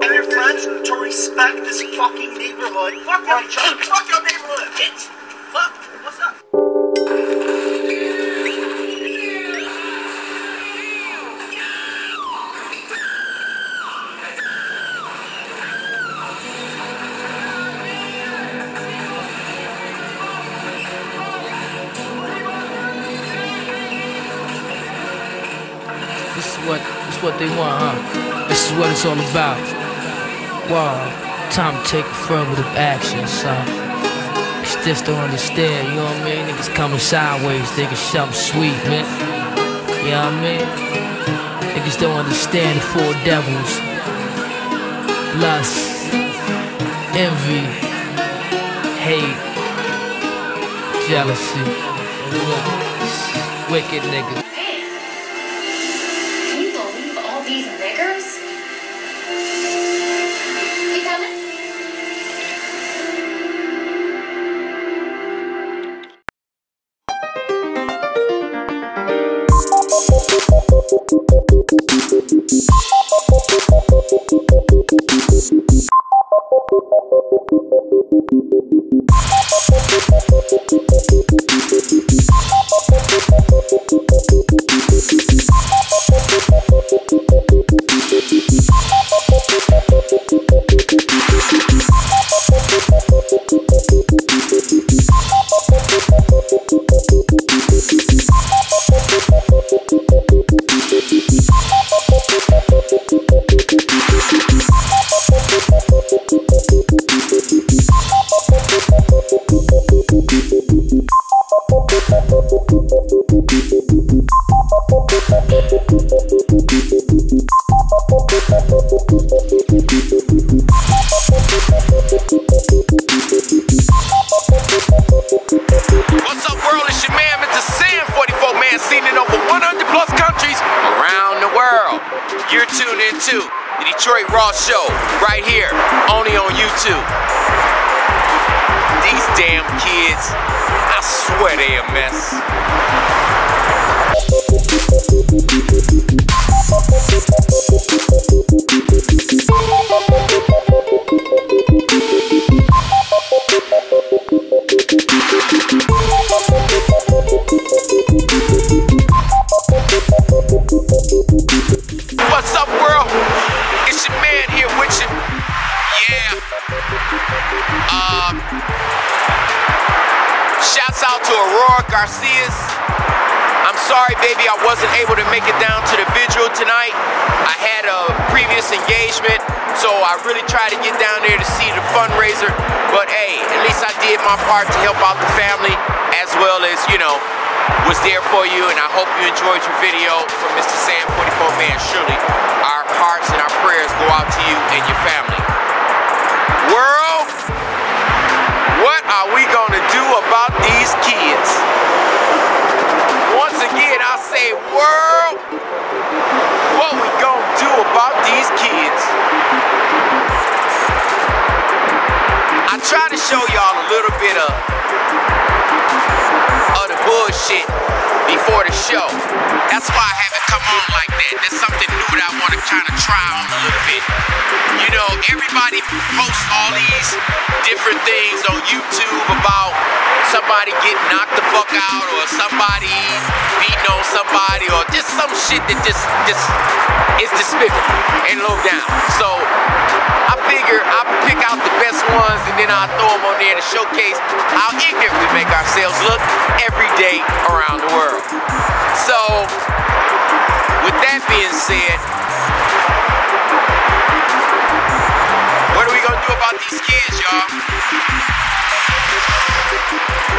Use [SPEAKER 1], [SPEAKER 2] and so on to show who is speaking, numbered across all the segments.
[SPEAKER 1] And your friends to respect this fucking neighborhood. Fuck your neighborhood, bitch. Fuck. What's up?
[SPEAKER 2] This is what they want, huh? This is what it's all about. Wow, time to take affirmative action, son. It's just don't understand, you know what I mean? Niggas coming sideways, thinking something sweet, man. You know what I mean? Niggas don't understand the four devils. Lust, envy, hate, jealousy. Wicked niggas.
[SPEAKER 3] These niggers? You coming?
[SPEAKER 4] What's up, world? It's your man, MrSan44Man, seen in over 100 plus countries around the world. You're tuned into the Detroit Raw Show right here, only on YouTube. These damn kids, I swear they a mess. What's up, world? It's your man here with you. Yeah. Shouts out to Aurora Garcias. I'm sorry, baby, I wasn't able to make it down to the vigil tonight. I had a previous engagement, so I really tried to get down there to see the fundraiser. But hey, at least I did my part to help out the family, as well as, you know, was there for you, and I hope you enjoyed your video from MrSan44Man. Surely our hearts and our prayers go out to you and your family. World, what are we gonna do about these kids? Once again, I say, world, what we gonna do about these kids? I try to show y'all a little bit of the bullshit before the show. That's why I haven't come on like that. There's something new that I want to kind of try on a little bit. You know, everybody posts all these different things on YouTube about somebody getting knocked the fuck out, or somebody beating on somebody, or just some shit that just is despicable and low down. So I figure I'll pick out the best ones, and then I'll throw them on there to showcase how ignorant we make ourselves look every day around the world. So, with that being said, what are we gonna do about these kids, y'all?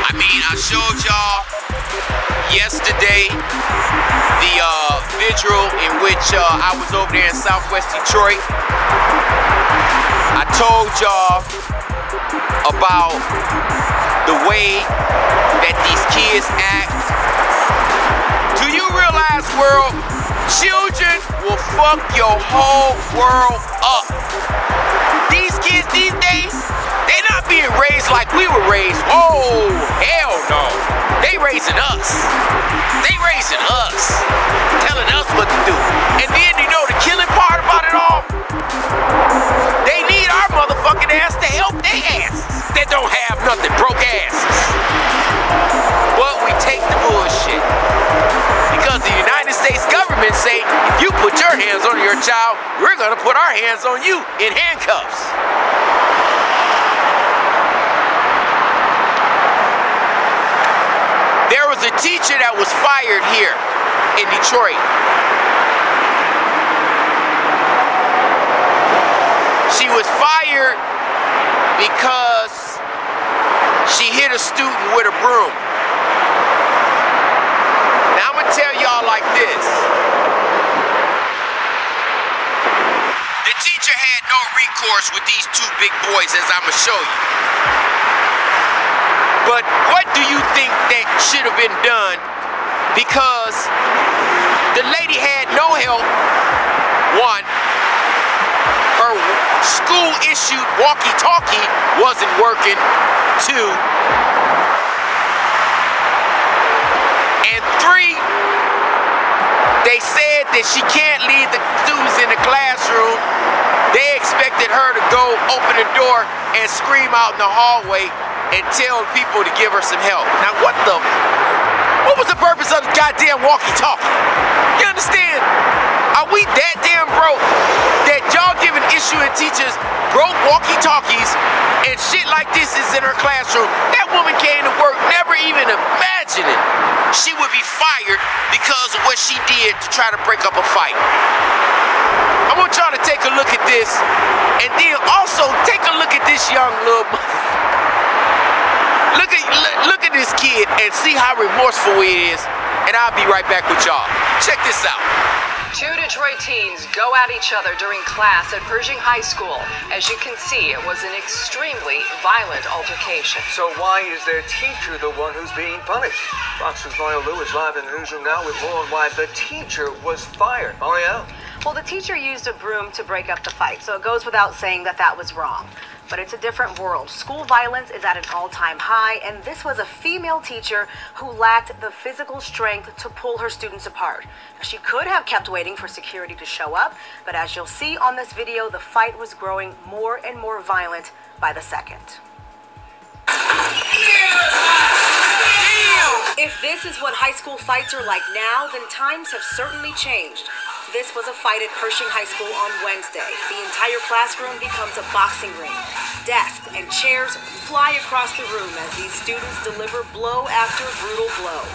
[SPEAKER 4] I mean, I showed y'all yesterday the vigil in which I was over there in Southwest Detroit. I told y'all about the way that these kids act. Do you realize, world, children will fuck your whole world up? These kids these days, they're not being raised like we were raised. Oh, hell no. They raising us. nothing, broke asses. But we take the bullshit. Because the United States government say, if you put your hands on your child, we're gonna put our hands on you in handcuffs. There was a teacher that was fired here in Detroit. She was fired because she hit a student with a broom. Now I'm gonna tell y'all like this. The teacher had no recourse with these two big boys, as I'm gonna show you. But what do you think that should have been done? Because the lady had no help. One, her school-issued walkie-talkie wasn't working. Two, and three, they said that she can't leave the students in the classroom. They expected her to go open the door and scream out in the hallway and tell people to give her some help. Now what was the purpose of the goddamn walkie-talkie? You understand? Are we that damn broke that y'all giving issuing teachers broke walkie-talkies and shit like this is in her classroom? That woman came to work never even imagining she would be fired because of what she did to try to break up a fight. I want y'all to take a look at this, and then also take a look at this young little motherfucker. Look at this kid and see how remorseful he is, and I'll be right back with y'all. Check this out.
[SPEAKER 5] Two Detroit teens go at each other during class at Pershing High School. As you can see, it was an extremely violent altercation.
[SPEAKER 6] So why is their teacher the one who's being punished? Fox's Mario Lou is live in the newsroom now with more on why the teacher was fired. Mario?
[SPEAKER 7] Well, the teacher used a broom to break up the fight, so it goes without saying that that was wrong. But it's a different world. School violence is at an all-time high, and this was a female teacher who lacked the physical strength to pull her students apart. She could have kept waiting for security to show up, but as you'll see on this video, the fight was growing more and more violent by the second. If this is what high school fights are like now, then times have certainly changed. This was a fight at Pershing High School on Wednesday. The entire classroom becomes a boxing ring. Desks and chairs fly across the room as these students deliver blow after brutal blow.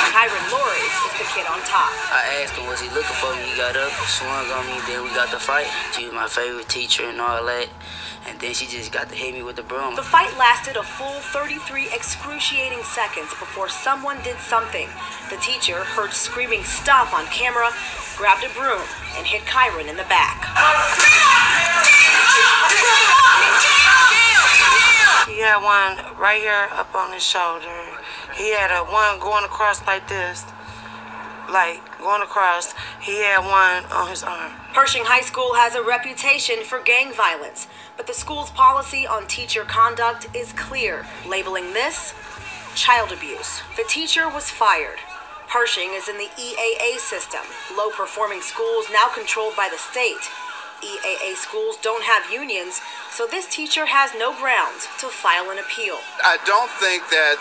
[SPEAKER 7] Kyron Lorries is the kid on top.
[SPEAKER 8] I asked him, was he looking for me? He got up, swung on me, then we got the fight. She was my favorite teacher and all that. And then she just got to hit me with the broom.
[SPEAKER 7] The fight lasted a full 33 excruciating seconds before someone did something. The teacher, heard screaming "stop" on camera, grabbed a broom and hit Kyron in the back.
[SPEAKER 9] He had one right here up on his shoulder. He had one going across like this. Like, going across. He had one on his arm.
[SPEAKER 7] Pershing High School has a reputation for gang violence, but the school's policy on teacher conduct is clear, labeling this child abuse. The teacher was fired. Pershing is in the EAA system, low-performing schools now controlled by the state. EAA schools don't have unions, so this teacher has no grounds to file an appeal.
[SPEAKER 10] I don't think that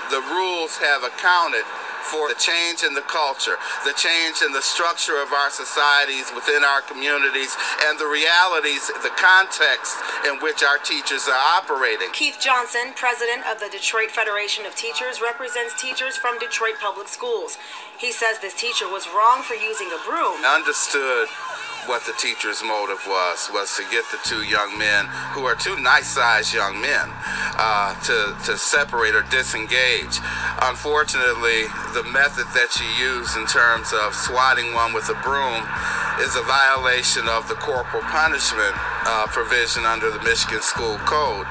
[SPEAKER 10] the rules have accounted for the change in the culture, the change in the structure of our societies within our communities, and the realities, the context in which our teachers are operating.
[SPEAKER 7] Keith Johnson, president of the Detroit Federation of Teachers, represents teachers from Detroit Public Schools. He says this teacher was wrong for using a broom.
[SPEAKER 10] I understood what the teacher's motive was to get the two young men, who are two nice-sized young men, to separate or disengage. Unfortunately, the method that she used in terms of swatting one with a broom is a violation of the corporal punishment provision under the Michigan School Code.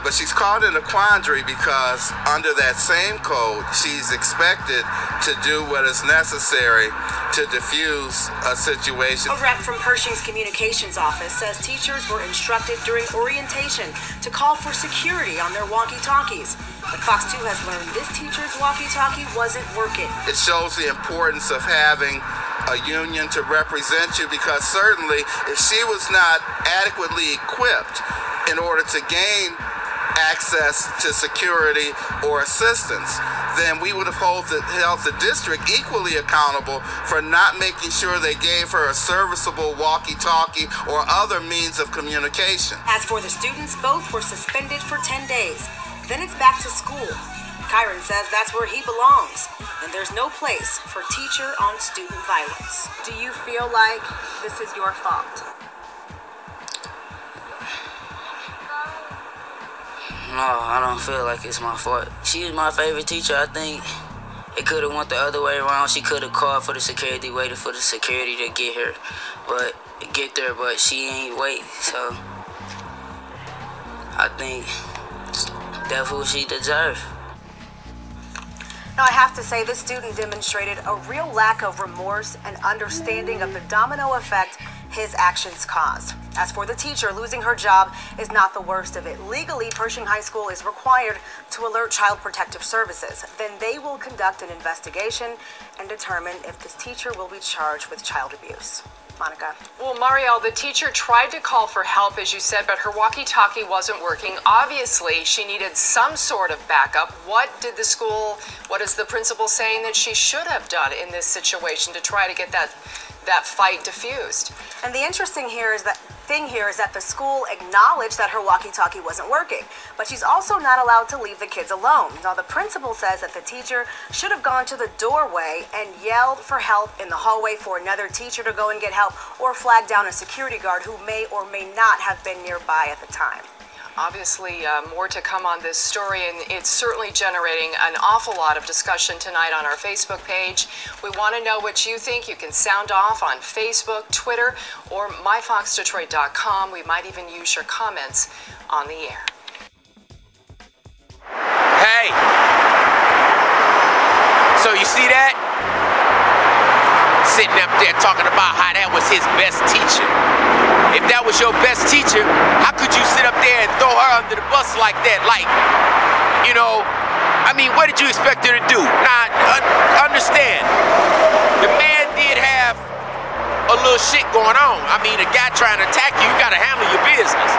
[SPEAKER 10] But she's caught in a quandary because under that same code, she's expected to do what is necessary to diffuse a situation.
[SPEAKER 7] A rep from Pershing's communications office says teachers were instructed during orientation to call for security on their walkie-talkies. But Fox 2 has learned this teacher's walkie-talkie wasn't working.
[SPEAKER 10] It shows the importance of having a union to represent you, because certainly if she was not adequately equipped in order to gain access to security or assistance, then we would have held the district equally accountable for not making sure they gave her a serviceable walkie-talkie or other means of communication.
[SPEAKER 7] As for the students, both were suspended for 10 days. Then it's back to school. Kyron says that's where he belongs, and there's no place for teacher on student violence. Do you feel like this is your fault?
[SPEAKER 8] No, I don't feel like it's my fault. She is my favorite teacher. I think it could have went the other way around. She could have called for the security, waited for the security to get her, but she ain't wait. So I think that's what she deserves.
[SPEAKER 7] Now, I have to say, this student demonstrated a real lack of remorse and understanding of the domino effect his actions caused. As for the teacher, losing her job is not the worst of it. Legally, Pershing High School is required to alert Child Protective Services. Then they will conduct an investigation and determine if this teacher will be charged with child abuse. Monica.
[SPEAKER 5] Well, Marielle, the teacher tried to call for help, as you said, but her walkie-talkie wasn't working. Obviously, she needed some sort of backup. What is the principal saying that she should have done in this situation to try to get that fight diffused?
[SPEAKER 7] And the interesting thing here is that the school acknowledged that her walkie-talkie wasn't working, but she's also not allowed to leave the kids alone. Now, the principal says that the teacher should have gone to the doorway and yelled for help in the hallway for another teacher to go and get help, or flag down a security guard who may or may not have been nearby at the time.
[SPEAKER 5] Obviously, more to come on this story, and it's certainly generating an awful lot of discussion tonight on our Facebook page. We want to know what you think. You can sound off on Facebook, Twitter, or myfoxdetroit.com. We might even use your comments on the air.
[SPEAKER 4] Hey, so you see that? Sitting up there talking about how that was his best teacher. If that was your best teacher, how could you sit up there and throw her under the bus like that? Like, you know, I mean, what did you expect her to do? Now, understand, the man did have a little shit going on. I mean, a guy trying to attack you, you gotta handle your business.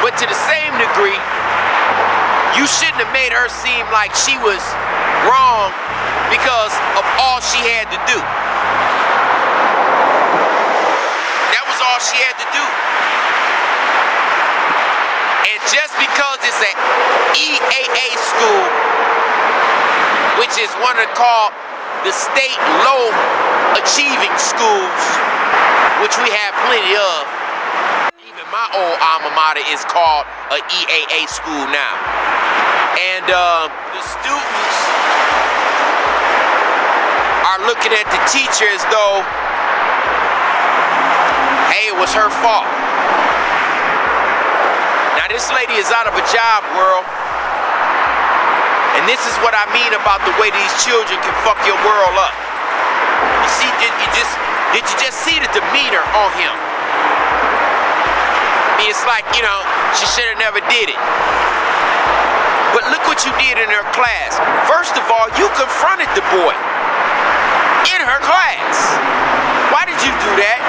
[SPEAKER 4] But to the same degree, you shouldn't have made her seem like she was wrong because of all she had to do. All she had to do. And just because it's an EAA school, which is one of called the state low achieving schools, which we have plenty of. Even my old alma mater is called an EAA school now. And the students are looking at the teacher as though, hey, it was her fault. Now this lady is out of a job, world. And this is what I mean about the way these children can fuck your world up. You see, did you just see the demeanor on him? I mean, it's like, you know, she should have never did it. But look what you did in her class. First of all, you confronted the boy in her class. Why did you do that?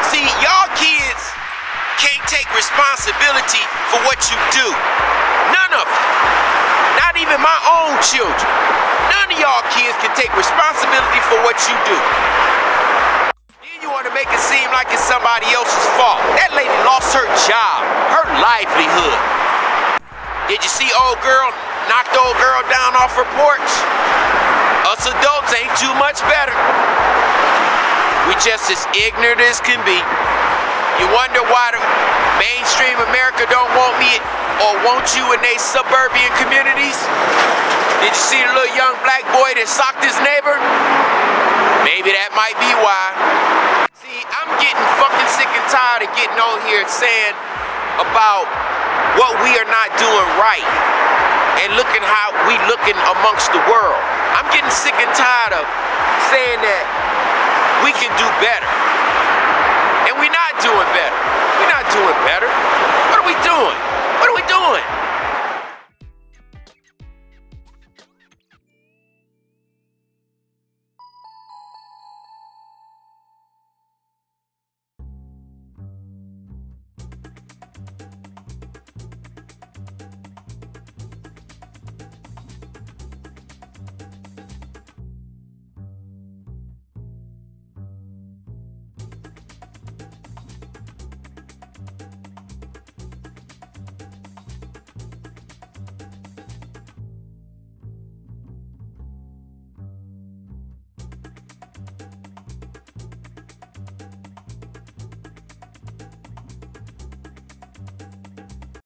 [SPEAKER 4] See, y'all kids can't take responsibility for what you do. None of them. Not even my own children. None of y'all kids can take responsibility for what you do. Then you want to make it seem like it's somebody else's fault. That lady lost her job, her livelihood. Did you see old girl knock the old girl down off her porch? Us adults ain't too much better. We just as ignorant as can be. You wonder why the mainstream America don't want me or want you in their suburban communities? Did you see the little young black boy that socked his neighbor? Maybe that might be why. See, I'm getting fucking sick and tired of getting on here saying about what we are not doing right and looking how we looking amongst the world. I'm getting sick and tired of saying that we can do better. And we're not doing better. We're not doing better. What are we doing? What are we doing?